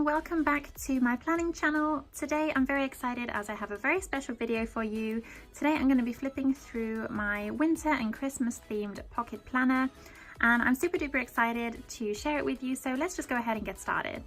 and welcome back to my planning channel. Today I'm very excited as I have a very special video for you. Today I'm going to be flipping through my winter and Christmas themed pocket planner, and I'm super duper excited to share it with you, so let's just go ahead and get started.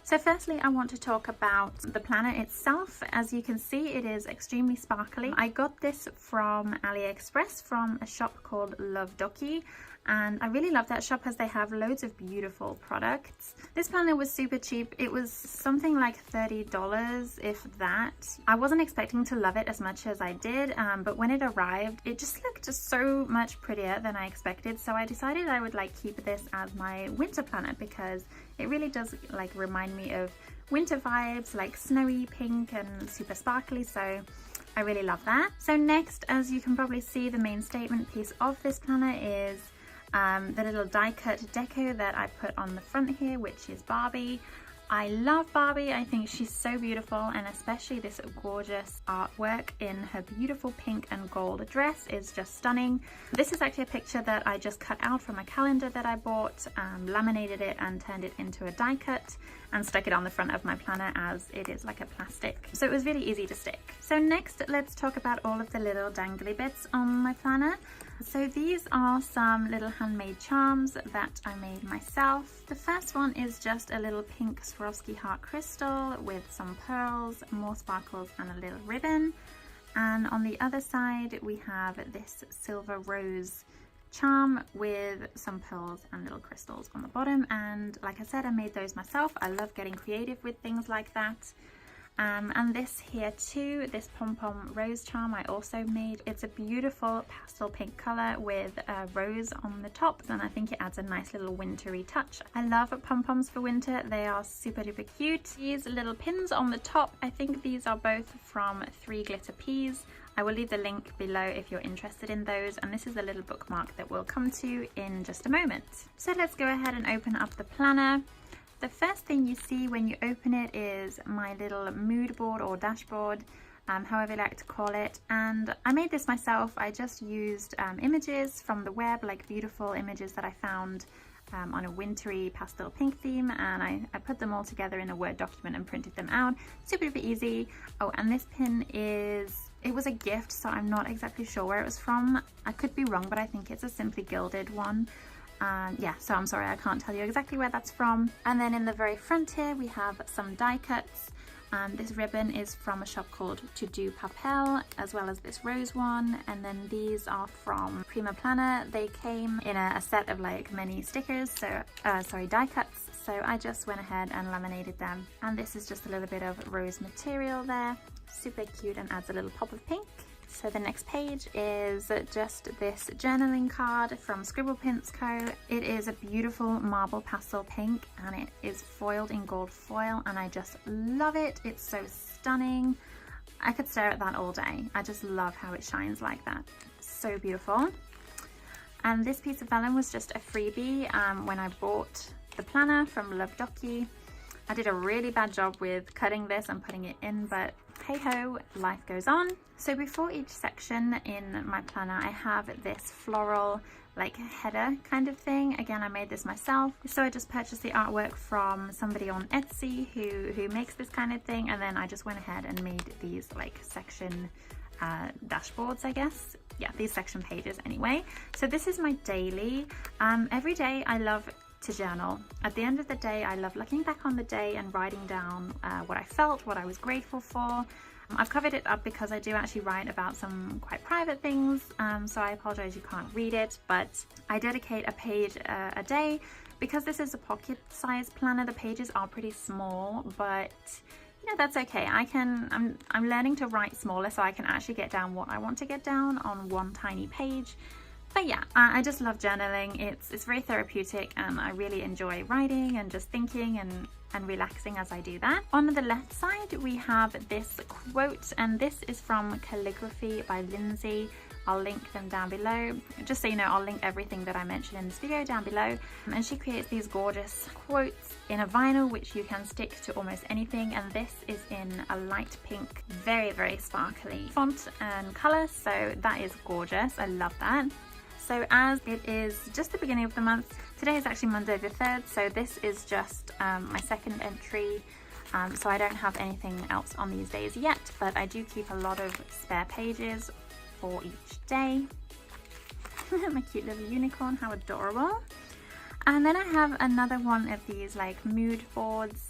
So firstly, I want to talk about the planner itself. As you can see, it is extremely sparkly. I got this from AliExpress from a shop called 𝓤𝓲𝓷𝓽𝓲𝓬𝓏, and I really love that shop as they have loads of beautiful products. This planner was super cheap. It was something like $30, if that. I wasn't expecting to love it as much as I did, but when it arrived, it just looked just so much prettier than I expected. So I decided I would keep this as my winter planner because it really does remind me of winter vibes, like snowy pink and super sparkly. So I really love that. So next, as you can probably see, the main statement piece of this planner is the little die-cut deco that I put on the front here, which is Barbie. I love Barbie. I think she's so beautiful, and especially this gorgeous artwork in her beautiful pink and gold dress is just stunning. This is actually a picture that I just cut out from a calendar that I bought, laminated it and turned it into a die cut and stuck it on the front of my planner as it is like a plastic. So it was really easy to stick. So next, let's talk about all of the little dangly bits on my planner. So these are some little handmade charms that I made myself. The first one is just a little pink Swarovski heart crystal with some pearls, more sparkles and a little ribbon. And on the other side we have this silver rose charm with some pearls and little crystals on the bottom. And like I said, I made those myself. I love getting creative with things like that. And this here too, this pom-pom rose charm I also made. It's a beautiful pastel pink color with a rose on the top, and I think it adds a nice little wintry touch. I love pom-poms for winter. They are super duper cute. These little pins on the top, I think these are both from 3glitter_peas. I will leave the link below if you're interested in those, and this is the little bookmark that we'll come to in just a moment. So let's go ahead and open up the planner. The first thing you see when you open it is my little mood board or dashboard, however you like to call it. And I made this myself. I just used images from the web, like beautiful images that I found on a wintry pastel pink theme, and I put them all together in a Word document and printed them out. Super easy. Oh, and this pin it was a gift, so I'm not exactly sure where it was from. I could be wrong, but I think it's a Simply Gilded one. Yeah, so I'm sorry, I can't tell you exactly where that's from. And then in the very front here we have some die cuts. This ribbon is from a shop called 𝓤𝓲𝓷𝓷𝓮𝓭, as well as this rose one. And then these are from Prima Planner. They came in a set of many stickers, so die cuts. So I just went ahead and laminated them. And this is just a little bit of rose material there. Super cute and adds a little pop of pink. So the next page is just this journaling card from 𝓢𝓱𝓸𝓵. It is a beautiful marble pastel pink, and it is foiled in gold foil, and I just love it. It's so stunning. I could stare at that all day. I just love how it shines like that. So beautiful. And this piece of vellum was just a freebie when I bought the planner from 𝓤𝓲𝓷𝓽𝓲𝓸𝓷. I did a really bad job with cutting this and putting it in, but hey ho, life goes on. So before each section in my planner, I have this floral header kind of thing. Again, I made this myself. So I just purchased the artwork from somebody on Etsy who makes this kind of thing, and then I just went ahead and made these section dashboards, I guess. Yeah, these section pages anyway. So this is my daily. Every day I love to journal. At the end of the day, I love looking back on the day and writing down what I felt, what I was grateful for. I've covered it up because I do actually write about some quite private things, so I apologize you can't read it, but I dedicate a page a day. Because this is a pocket size planner, the pages are pretty small, but you know, that's okay. I'm learning to write smaller so I can actually get down what I want to get down on one tiny page. But yeah, I just love journaling. It's very therapeutic, and I really enjoy writing and just thinking and relaxing as I do that. On the left side we have this quote, and this is from Calligraphy by Lindsay. I'll link them down below. Just so you know, I'll link everything that I mentioned in this video down below. And she creates these gorgeous quotes in a vinyl which you can stick to almost anything, and this is in a light pink, very sparkly font and color, so that is gorgeous. I love that. So as it is just the beginning of the month, today is actually Monday the 3rd, so this is just my second entry. So I don't have anything else on these days yet, but I do keep a lot of spare pages for each day. My cute little unicorn, how adorable. And then I have another one of these like mood boards,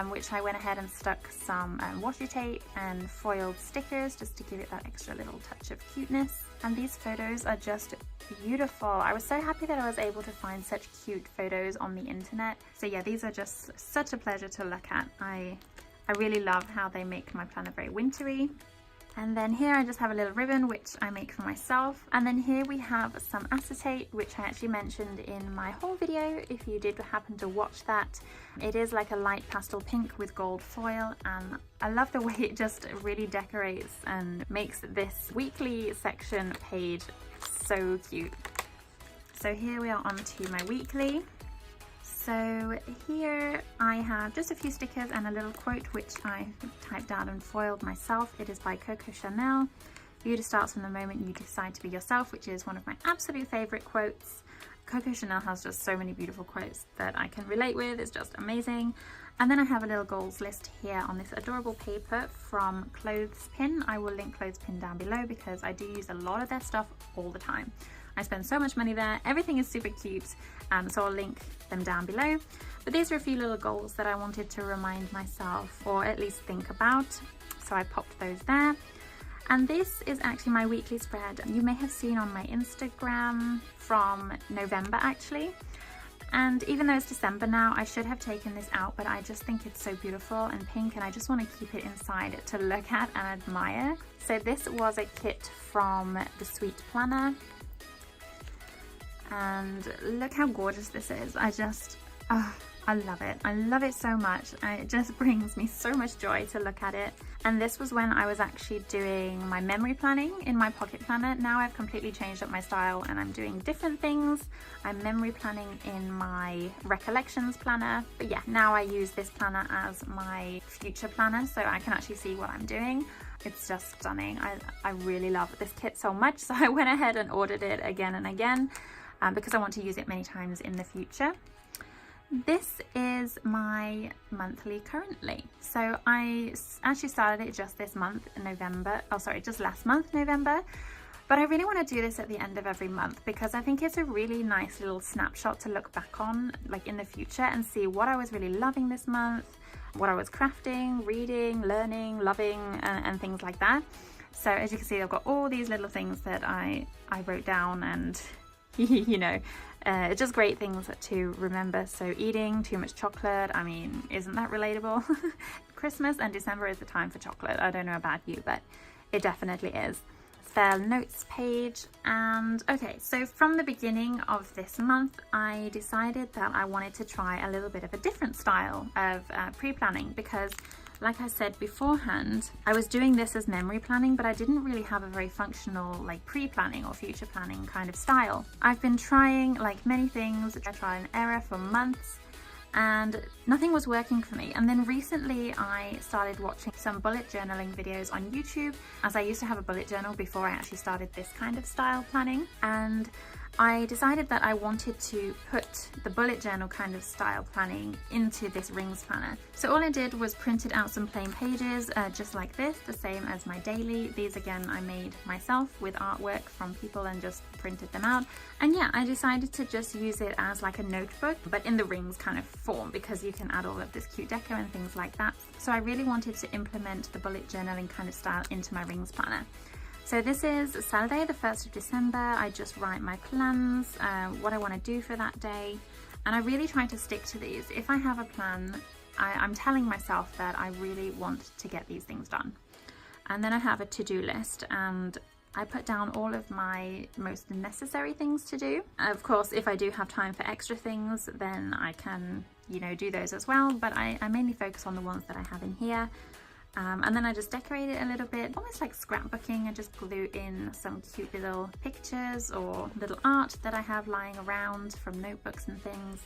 which I went ahead and stuck some washi tape and foiled stickers just to give it that extra little touch of cuteness. And these photos are just beautiful. I was so happy that I was able to find such cute photos on the internet. So yeah, these are just such a pleasure to look at. I really love how they make my planner very wintry. And then here I just have a little ribbon which I make for myself. And then here we have some acetate, which I actually mentioned in my haul video if you did happen to watch that. It is like a light pastel pink with gold foil, and I love the way it just really decorates and makes this weekly section page so cute. So here we are on to my weekly. So here I have just a few stickers and a little quote which I typed out and foiled myself. It is by Coco Chanel. Beauty starts from the moment you decide to be yourself, which is one of my absolute favorite quotes. Coco Chanel has just so many beautiful quotes that I can relate with. It's just amazing. And then I have a little goals list here on this adorable paper from 𝓤𝓲𝓷𝓼. I will link 𝓤𝓲𝓷𝓼 down below because I do use a lot of their stuff all the time. I spend so much money there. Everything is super cute, so I'll link them down below. But these are a few little goals that I wanted to remind myself, or at least think about. So I popped those there. And this is actually my weekly spread. You may have seen on my Instagram from November actually. And even though it's December now, I should have taken this out, but I just think it's so beautiful and pink, and I just want to keep it inside to look at and admire. So this was a kit from the Sweet Planner. And look how gorgeous this is. I love it. I love it so much. It just brings me so much joy to look at it. And this was when I was actually doing my memory planning in my pocket planner. Now I've completely changed up my style and I'm doing different things. I'm memory planning in my recollections planner. But yeah, now I use this planner as my future planner, so I can actually see what I'm doing. It's just stunning. I really love this kit so much. So I went ahead and ordered it again and again. Because I want to use it many times in the future. This is my monthly currently. So I actually started it just this month in November. Oh, sorry, just last month, November. But I really want to do this at the end of every month because I think it's a really nice little snapshot to look back on, like in the future, and see what I was really loving this month, what I was crafting, reading, learning, loving, and things like that. So as you can see, I've got all these little things that I wrote down, and you know, just great things to remember. So eating too much chocolate, I mean, isn't that relatable? Christmas and December is the time for chocolate. I don't know about you, but it definitely is. Spare notes page. And okay, so from the beginning of this month, I decided that I wanted to try a little bit of a different style of pre-planning, because like I said beforehand, I was doing this as memory planning, but I didn't really have a very functional like pre-planning or future planning kind of style. I've been trying like many things, I tried and error for months, and nothing was working for me. And then recently I started watching some bullet journaling videos on YouTube, as I used to have a bullet journal before I actually started this kind of style planning. And I decided that I wanted to put the bullet journal kind of style planning into this rings planner. So all I did was printed out some plain pages just like this, the same as my daily. These again I made myself with artwork from people and just printed them out. And yeah, I decided to just use it as like a notebook, but in the rings kind of form, because you can add all of this cute deco and things like that. So I really wanted to implement the bullet journaling kind of style into my rings planner. So this is Saturday, the 1st of December. I just write my plans, what I want to do for that day. And I really try to stick to these. If I have a plan, I'm telling myself that I really want to get these things done. And then I have a to-do list, and I put down all of my most necessary things to do. Of course, if I do have time for extra things, then I can, you know, do those as well. But I mainly focus on the ones that I have in here. And then I just decorate it a little bit, almost like scrapbooking. I just glue in some cute little pictures or little art that I have lying around from notebooks and things.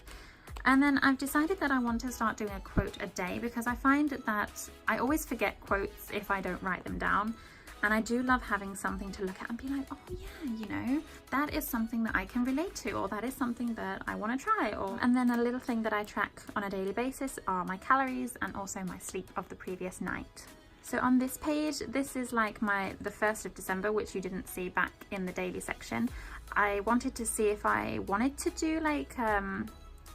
And then I've decided that I want to start doing a quote a day, because I find that I always forget quotes if I don't write them down. And I do love having something to look at and be like, oh yeah, you know, that is something that I can relate to, or that is something that I want to try. And then a little thing that I track on a daily basis are my calories and also my sleep of the previous night. So on this page, this is like the 1st of December, which you didn't see back in the daily section. I wanted to see if I wanted to do like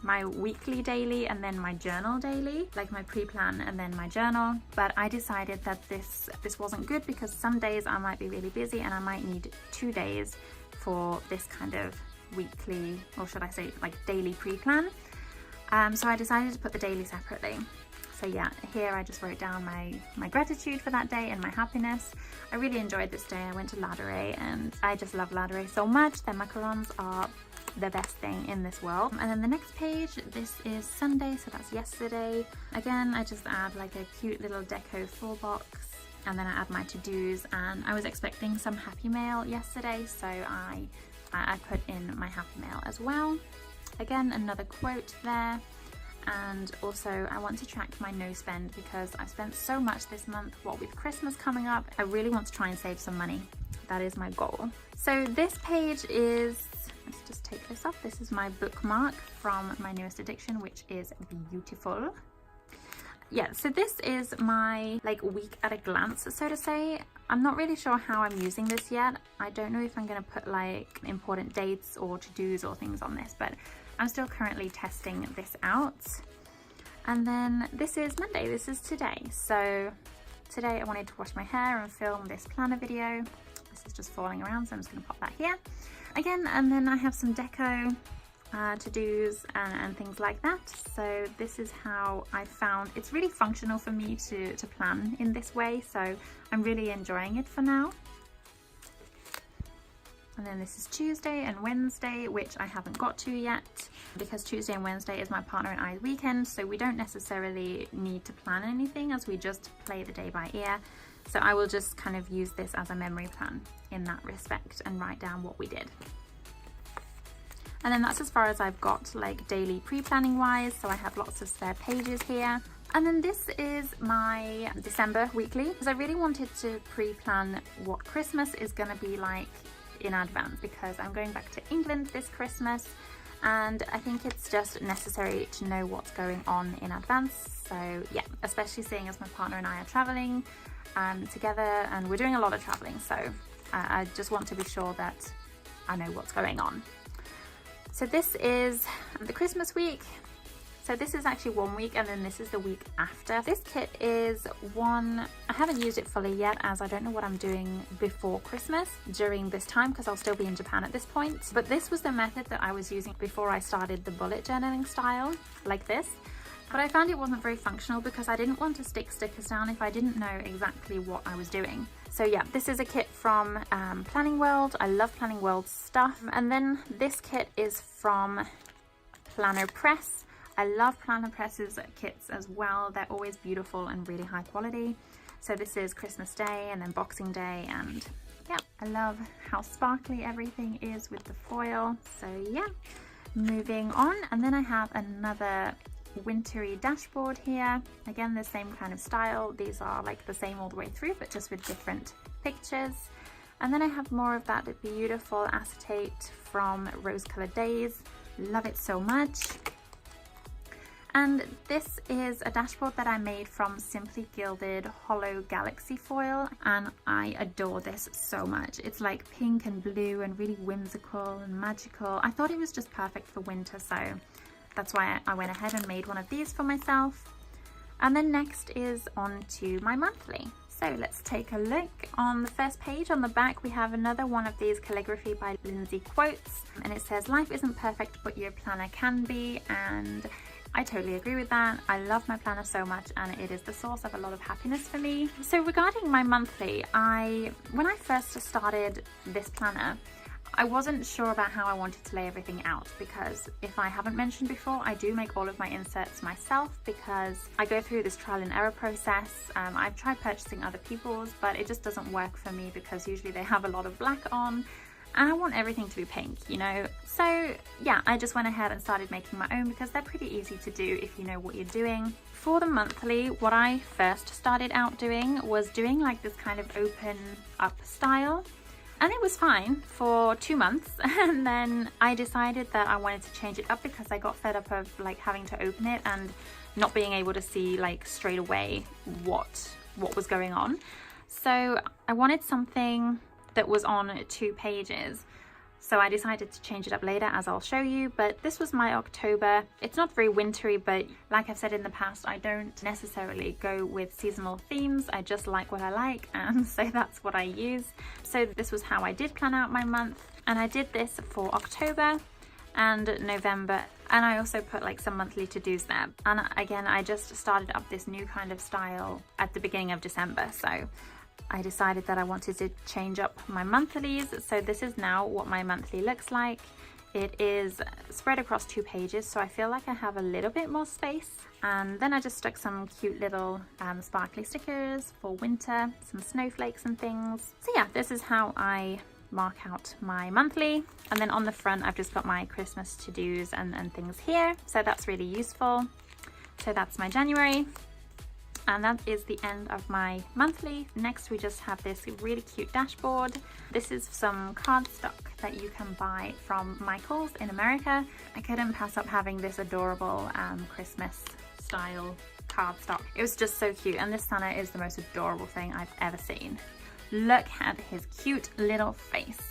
my weekly daily and then my journal daily, like my pre-plan and then my journal. But I decided that this wasn't good because some days I might be really busy and I might need 2 days for this kind of weekly, or should I say like daily pre-plan. So I decided to put the daily separately. So yeah, here I just wrote down my gratitude for that day and my happiness. I really enjoyed this day. I went to 𝓷𝓷𝓸𝓷𝓮𝓷 and I just love 𝓷𝓷𝓸𝓷𝓏 so much. Their macarons are the best thing in this world. And then the next page, this is Sunday, so that's yesterday. Again, I just add like a cute little deco full box, and then I add my to-dos, and I was expecting some happy mail yesterday, so I put in my happy mail as well. Again, another quote there. And also I want to track my no spend because I've spent so much this month. What with Christmas coming up, I really want to try and save some money. That is my goal. So this page is, let's just take this off. This is my bookmark from my newest addiction, which is beautiful. Yeah, so this is my like week at a glance, so to say. I'm not really sure how I'm using this yet. I don't know if I'm going to put like important dates or to-dos or things on this, but I'm still currently testing this out. And then this is Monday, this is today. So today I wanted to wash my hair and film this planner video. This is just falling around, so I'm just going to pop that here. Again, and then I have some deco to-dos and things like that. So this is how I found it's really functional for me to plan in this way, so I'm really enjoying it for now. And then this is Tuesday and Wednesday, which I haven't got to yet because Tuesday and Wednesday is my partner and I's weekend, so we don't necessarily need to plan anything as we just play the day by ear. So I will just kind of use this as a memory plan in that respect and write down what we did. And then that's as far as I've got like daily pre-planning wise, so I have lots of spare pages here. And then this is my December weekly, because I really wanted to pre-plan what Christmas is going to be like in advance, because I'm going back to England this Christmas and I think it's just necessary to know what's going on in advance. So yeah, especially seeing as my partner and I are traveling together, and we're doing a lot of traveling, so I just want to be sure that I know what's going on. So this is the Christmas week. So this is actually 1 week, and then this is the week after. This kit is I haven't used it fully yet as I don't know what I'm doing before Christmas during this time because I'll still be in Japan at this point. But this was the method that I was using before I started the bullet journaling style like this. But I found it wasn't very functional because I didn't want to stick stickers down if I didn't know exactly what I was doing. So yeah, this is a kit from Planning World. I love Planning World stuff. And then this kit is from Planner Press. I love Planner Press's kits as well. They're always beautiful and really high quality. So this is Christmas Day and then Boxing Day, and yeah, I love how sparkly everything is with the foil. So yeah, moving on. And then I have another wintry dashboard here. Again, the same kind of style. These are like the same all the way through, but just with different pictures. And then I have more of that beautiful acetate from Rose Colored Days. Love it so much. And this is a dashboard that I made from Simply Gilded Hollow Galaxy foil, and I adore this so much. It's like pink and blue and really whimsical and magical. I thought it was just perfect for winter, so that's why I went ahead and made one of these for myself. And then next is on to my monthly. So let's take a look. On the first page on the back we have another one of these calligraphy by Lindsay quotes, and it says, "Life isn't perfect but your planner can be," and I totally agree with that. I love my planner so much and it is the source of a lot of happiness for me. So regarding my monthly, when I first started this planner, I wasn't sure about how I wanted to lay everything out, because if I haven't mentioned before, I do make all of my inserts myself because I go through this trial and error process. I've tried purchasing other people's, but it just doesn't work for me because usually they have a lot of black on. and I want everything to be pink, you know. So yeah, I just went ahead and started making my own because they're pretty easy to do if you know what you're doing. For the monthly, what I first started out doing was doing like this kind of open up style, and it was fine for 2 months, and then I decided that I wanted to change it up because I got fed up of like having to open it and not being able to see like straight away what was going on. So I wanted something that was on 2 pages. So I decided to change it up later, as I'll show you, but this was my October. It's not very wintry, but like I've said in the past, I don't necessarily go with seasonal themes. I just like what I like, and so that's what I use. So this was how I did plan out my month, and I did this for October and November, and I also put like some monthly to-dos there. And again, I just started up this new kind of style at the beginning of December, so I decided that I wanted to change up my monthlies. So this is now what my monthly looks like. It is spread across 2 pages, so I feel like I have a little bit more space. And then I just stuck some cute little sparkly stickers for winter, some snowflakes and things. So yeah, this is how I mark out my monthly. And then on the front, I've just got my Christmas to-dos and things here. So that's really useful. So that's my January. And that is the end of my monthly. Next, we just have this really cute dashboard. This is some cardstock that you can buy from Michael's in America. I couldn't pass up having this adorable Christmas style cardstock. It was just so cute, and this Santa is the most adorable thing I've ever seen. Look at his cute little face.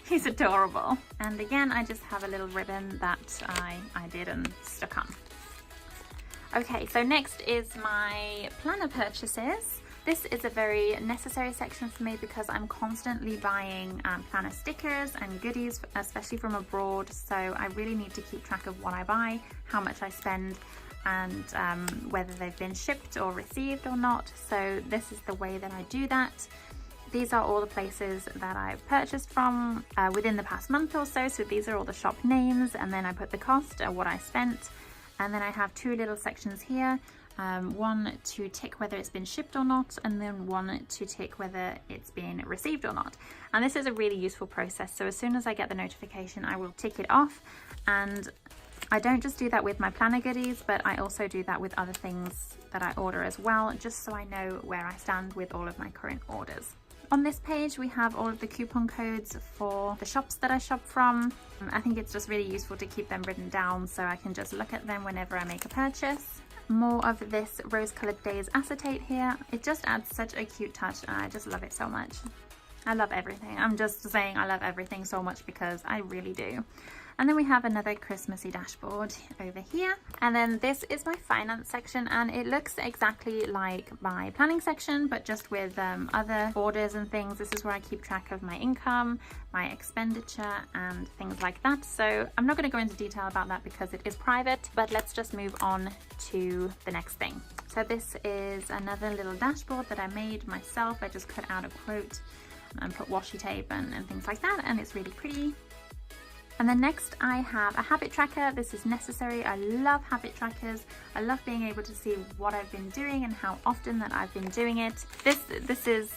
He's adorable. And again, I just have a little ribbon that I did and stuck on. Okay, so next is my planner purchases. This is a very necessary section for me because I'm constantly buying planner stickers and goodies, especially from abroad. So I really need to keep track of what I buy, how much I spend, and whether they've been shipped or received or not. So this is the way that I do that. These are all the places that I've purchased from within the past month or so. So these are all the shop names, and then I put the cost of what I spent. And then I have 2 little sections here, one to tick whether it's been shipped or not, and then one to tick whether it's been received or not. And this is a really useful process. So as soon as I get the notification, I will tick it off. And I don't just do that with my planner goodies, but I also do that with other things that I order as well, just so I know where I stand with all of my current orders. On this page, we have all of the coupon codes for the shops that I shop from. I think it's just really useful to keep them written down so I can just look at them whenever I make a purchase. More of this rose-colored days acetate here. It just adds such a cute touch, and I just love it so much. I love everything. I'm just saying I love everything so much because I really do. And then we have another Christmassy dashboard over here. And then this is my finance section, and it looks exactly like my planning section, but just with other orders and things. This is where I keep track of my income, my expenditure, and things like that. So I'm not going to go into detail about that because it is private, but let's just move on to the next thing. So this is another little dashboard that I made myself. I just cut out a quote and put washi tape and things like that, and it's really pretty. And then next I have a habit tracker. This is necessary. I love habit trackers. I love being able to see what I've been doing and how often that I've been doing it. This is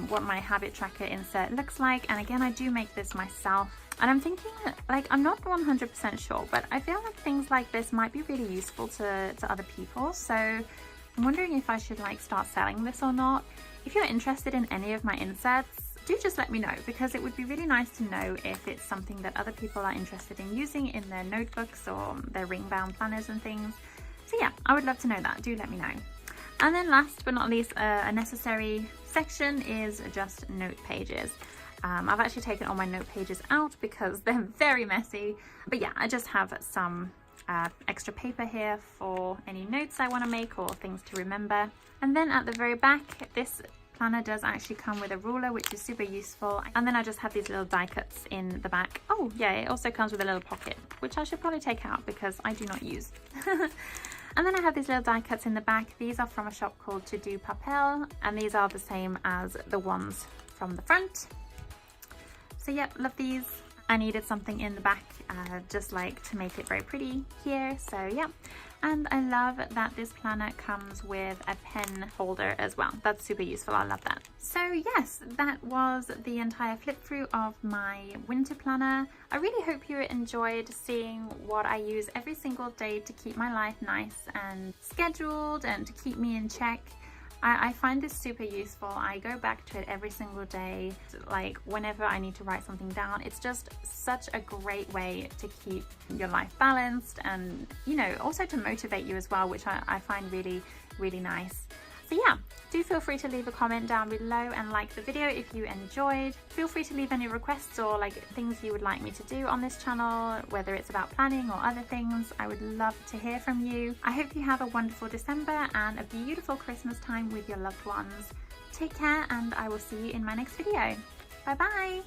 what my habit tracker insert looks like. And again, I do make this myself. And I'm thinking, like, I'm not 100% sure, but I feel like things like this might be really useful to other people. So I'm wondering if I should like start selling this or not. If you're interested in any of my inserts, do just let me know, because it would be really nice to know if it's something that other people are interested in using in their notebooks or their ring bound planners and things. So yeah, I would love to know that. Do let me know. And then last but not least, a necessary section is just note pages. I've actually taken all my note pages out because they're very messy, but yeah, I just have some extra paper here for any notes I want to make or things to remember. And then at the very back, this planner does actually come with a ruler, which is super useful. And then I just have these little die cuts in the back. Oh yeah, it also comes with a little pocket, which I should probably take out because I do not use. And then I have these little die cuts in the back. These are from a shop called 𝓤𝓼 and these are the same as the ones from the front. So yep, love these. I needed something in the back, just like to make it very pretty here. So yeah. And I love that this planner comes with a pen holder as well. That's super useful. I love that. So yes, that was the entire flip through of my winter planner. I really hope you enjoyed seeing what I use every single day to keep my life nice and scheduled and to keep me in check. I find this super useful. I go back to it every single day, like whenever I need to write something down. It's just such a great way to keep your life balanced and, you know, also to motivate you as well, which I find really, really nice. So yeah, do feel free to leave a comment down below and like the video if you enjoyed. Feel free to leave any requests or like things you would like me to do on this channel, whether it's about planning or other things. I would love to hear from you. I hope you have a wonderful December and a beautiful Christmas time with your loved ones. Take care and I will see you in my next video. Bye bye!